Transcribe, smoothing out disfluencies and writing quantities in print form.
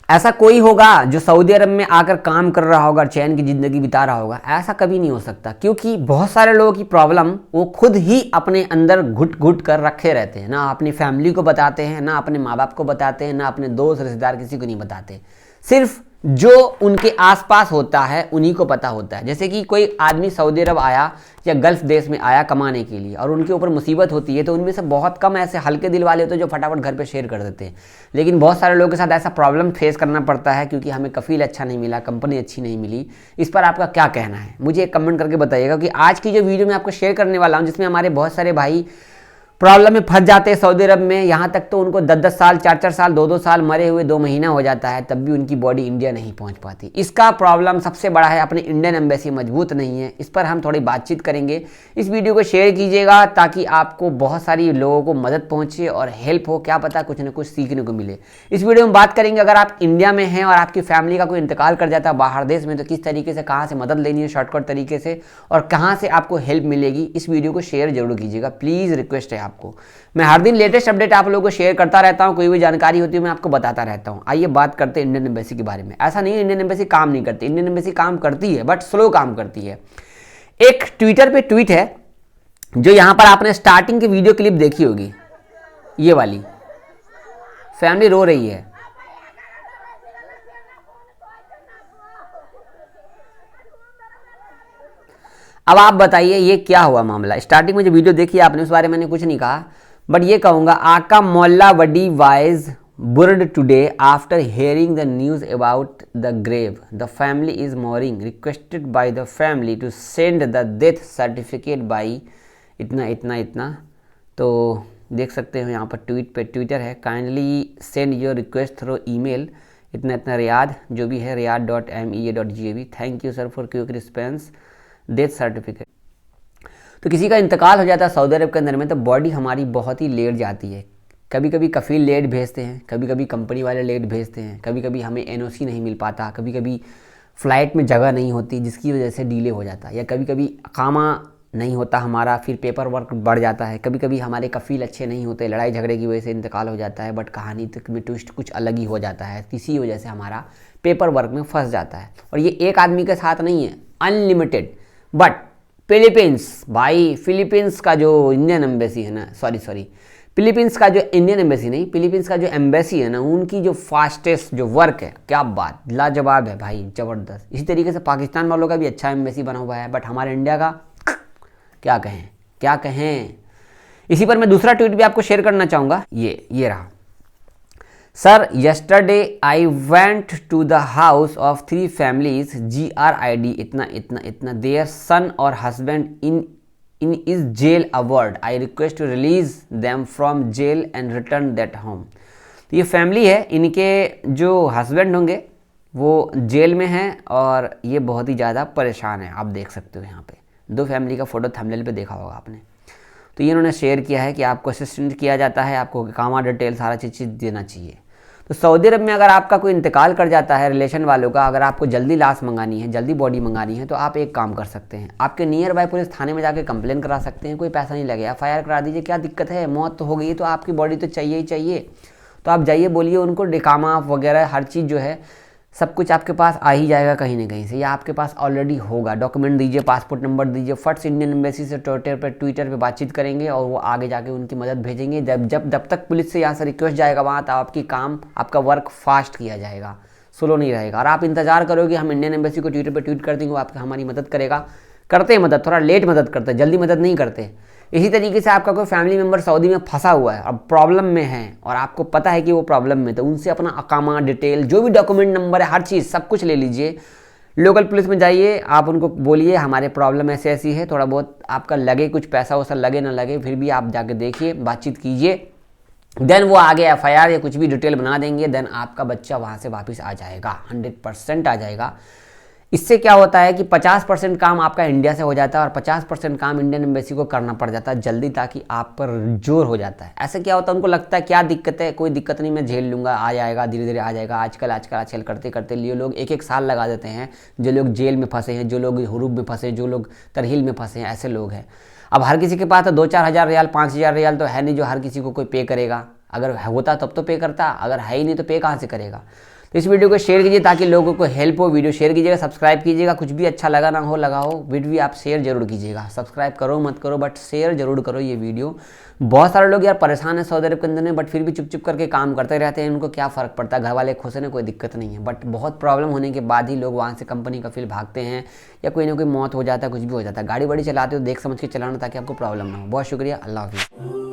ऐसा कोई होगा जो सऊदी अरब में आकर काम कर रहा होगा, चैन की ज़िंदगी बिता रहा होगा? ऐसा कभी नहीं हो सकता, क्योंकि बहुत सारे लोगों की प्रॉब्लम वो खुद ही अपने अंदर घुट घुट कर रखे रहते हैं। ना अपनी फैमिली को बताते हैं, ना अपने माँ बाप को बताते हैं, ना अपने दोस्त रिश्तेदार किसी को नहीं बताते। सिर्फ जो उनके आसपास होता है उन्हीं को पता होता है। जैसे कि कोई आदमी सऊदी अरब आया या गल्फ देश में आया कमाने के लिए और उनके ऊपर मुसीबत होती है, तो उनमें से बहुत कम ऐसे हल्के दिल वाले होते हैं जो फटाफट घर पे शेयर कर देते हैं। लेकिन बहुत सारे लोगों के साथ ऐसा प्रॉब्लम फेस करना पड़ता है, क्योंकि हमें कफील अच्छा नहीं मिला, कंपनी अच्छी नहीं मिली। इस पर आपका क्या कहना है, मुझे एक कमेंट करके बताइएगा। कि आज की जो वीडियो मैं आपको शेयर करने वाला हूँ, जिसमें हमारे बहुत सारे भाई प्रॉब्लम में फंस जाते हैं सऊदी अरब में, यहाँ तक तो उनको 10-10 साल, 4-4 साल, 2-2 साल मरे हुए 2 महीना हो जाता है, तब भी उनकी बॉडी इंडिया नहीं पहुँच पाती। इसका प्रॉब्लम सबसे बड़ा है अपनी इंडियन एम्बेसी मजबूत नहीं है। इस पर हम थोड़ी बातचीत करेंगे। इस वीडियो को शेयर कीजिएगा ताकि आपको बहुत सारी लोगों को मदद पहुँचे और हेल्प हो, क्या पता कुछ ना कुछ सीखने को मिले। इस वीडियो में बात करेंगे, अगर आप इंडिया में हैं और आपकी फैमिली का कोई इंतकाल कर जाता है बाहर देश में, तो किस तरीके से, कहाँ से मदद लेनी है शॉर्टकट तरीके से, और कहाँ से आपको हेल्प मिलेगी। इस वीडियो को शेयर जरूर कीजिएगा, प्लीज़ रिक्वेस्ट है आपको। मैं हर दिन लेटेस्ट अपडेट आप लोगों को शेयर करता रहता हूं, कोई भी जानकारी होती है मैं आपको बताता रहता हूं। आइए बात करते हैं इंडियन एम्बेसी के बारे में। ऐसा नहीं है इंडियन एम्बेसी काम नहीं करती, इंडियन एम्बेसी काम करती है, बट स्लो काम करती है। एक ट्विटर पे ट्वीट है, जो यहां पर आपने स्टार्टिंग की वीडियो क्लिप देखी होगी, ये वाली फैमिली रो रही है। अब आप बताइए ये क्या हुआ मामला। स्टार्टिंग में जो वीडियो देखी आपने उस बारे में मैंने कुछ नहीं कहा, बट ये कहूँगा, आका मोल्ला वडी was bored today after hearing the news about the grave, the family is mourning, requested by the family to send the death certificate by इतना इतना इतना। तो देख सकते हो यहाँ पर ट्वीट पे ट्विटर है, kindly send your request through email इतना इतना रियाद, जो भी है riyadh.mea.gov। Thank you sir for quick response, death certificate. तो किसी का इंतकाल हो जाता है सऊदी अरब के अंदर में, तो बॉडी हमारी बहुत ही लेट जाती है। कभी कभी कफील लेट भेजते हैं, कभी कभी कंपनी वाले लेट भेजते हैं, कभी कभी हमें एनओसी नहीं मिल पाता, कभी कभी फ़्लाइट में जगह नहीं होती जिसकी वजह से डिले हो जाता है, या कभी कभी अकामा नहीं होता हमारा, फिर पेपर वर्क बढ़ जाता है, कभी कभी हमारे कफील अच्छे नहीं होते, लड़ाई झगड़े की वजह से इंतकाल हो जाता है। बट कहानी तक में ट्विस्ट कुछ अलग ही हो जाता है, किसी वजह से हमारा पेपर वर्क में फंस जाता है। और ये एक आदमी के साथ नहीं है, अनलिमिटेड। बट फिलीपींस, भाई फिलीपींस का जो इंडियन एम्बेसी है ना, सॉरी फिलीपींस का जो इंडियन एम्बेसी नहीं, फिलीपींस का जो एम्बेसी है ना, उनकी जो फास्टेस्ट जो वर्क है, क्या बात, लाजवाब है भाई, ज़बरदस्त। इसी तरीके से पाकिस्तान वालों का भी अच्छा एम्बेसी बना हुआ है, बट हमारे इंडिया का क्या कहें क्या कहें। इसी पर मैं दूसरा ट्वीट भी आपको शेयर करना चाहूँगा, ये रहा। Sir, yesterday I went to the house of 3 families, GRID इतना इतना इतना, their son or husband in is jail award, I request to release them from jail and return that home। तो ये फैमिली है, इनके जो हस्बैंड होंगे वो जेल में हैं और ये बहुत ही ज़्यादा परेशान है। आप देख सकते हो यहाँ पे 2 फैमिली का फ़ोटो थंबनेल पे देखा होगा आपने। तो ये इन्होंने शेयर किया है कि आपको असिस्टेंट किया जाता है, आपको कामा डिटेल सारा चीज़ देना चाहिए। तो सऊदी अरब में अगर आपका कोई इंतकाल कर जाता है रिलेशन वालों का, अगर आपको जल्दी लाश मंगानी है, जल्दी बॉडी मंगानी है, तो आप एक काम कर सकते हैं, आपके नियर बाय पुलिस थाने में जाके कंप्लेन करा सकते हैं, कोई पैसा नहीं लगेगा, FIR करा दीजिए, क्या दिक्कत है, मौत तो हो गई तो आपकी बॉडी तो चाहिए ही चाहिए। तो आप जाइए, बोलिए उनको, डिकामा वगैरह हर चीज़ जो है सब कुछ आपके पास आ ही जाएगा कहीं ना कहीं से, या आपके पास ऑलरेडी होगा। डॉक्यूमेंट दीजिए, पासपोर्ट नंबर दीजिए, फट से इंडियन एम्बेसी से ट्विटर पे बातचीत करेंगे और वो आगे जाके उनकी मदद भेजेंगे। जब तक पुलिस से यहाँ से रिक्वेस्ट जाएगा वहाँ, तो आपका वर्क फास्ट किया जाएगा, स्लो नहीं रहेगा। और आप इंतजार करोगे हम इंडियन एम्बेसी को ट्विटर पर ट्वीट कर देंगे, वो आपकी हमारी मदद करेगा। करते हैं मदद, थोड़ा लेट मदद करते हैं, जल्दी मदद नहीं करते। इसी तरीके से आपका कोई फैमिली मेम्बर सऊदी में फंसा हुआ है, अब प्रॉब्लम में है और आपको पता है कि वो प्रॉब्लम में, तो उनसे अपना अकामा डिटेल, जो भी डॉक्यूमेंट नंबर है, हर चीज़ सब कुछ ले लीजिए। लोकल पुलिस में जाइए, आप उनको बोलिए हमारे प्रॉब्लम ऐसी ऐसी है, थोड़ा बहुत आपका लगे कुछ पैसा वैसा लगे ना लगे, फिर भी आप जाके देखिए, बातचीत कीजिए, देन वो आगे FIR या कुछ भी डिटेल बना देंगे, देन आपका बच्चा वहाँ से वापस आ जाएगा, 100% आ जाएगा। इससे क्या होता है कि 50% काम आपका इंडिया से हो जाता है और 50% काम इंडियन एम्बेसी को करना पड़ जाता है जल्दी, ताकि आप पर जोर हो जाता है। ऐसे क्या होता है, उनको लगता है क्या दिक्कत है, कोई दिक्कत नहीं, मैं झेल लूँगा, आ जाएगा, धीरे धीरे आ जाएगा। आजकल करते करते लिए लोग 1-1 साल लगा देते हैं, जो लोग जेल में फंसे हैं, जो लोग हुरूब में फंसे, जो लोग तरहील में फंसे हैं, ऐसे लोग हैं। अब हर किसी के पास तो 2-4 हज़ार रियाल, 5,000 रियाल तो है नहीं जो हर किसी को कोई पे करेगा। अगर होता तब तो पे करता, अगर है ही नहीं तो पे कहाँ से करेगा। तो इस वीडियो को शेयर कीजिए ताकि लोगों को हेल्प हो। वीडियो शेयर कीजिएगा, सब्सक्राइब कीजिएगा, कुछ भी अच्छा लगा ना हो लगा हो फिर भी आप शेयर जरूर कीजिएगा। सब्सक्राइब करो मत करो बट शेयर जरूर करो ये वीडियो। बहुत सारे लोग यार परेशान है सऊदी अरब के अंदर में, बट फिर भी चुप चुप करके काम करते रहते हैं। उनको क्या फ़र्क पड़ता है, घर वाले खुश हैं, कोई दिक्कत नहीं है। बट बहुत प्रॉब्लम होने के बाद ही लोग वहाँ से कंपनी का फील्ड भागते हैं, या कोई ना कोई मौत हो जाता है, कुछ भी हो जाता है। गाड़ी वाड़ी चलाते हो देख समझ के चलाना ताकि आपको प्रॉब्लम ना हो। बहुत शुक्रिया, अल्लाह हाफिज़।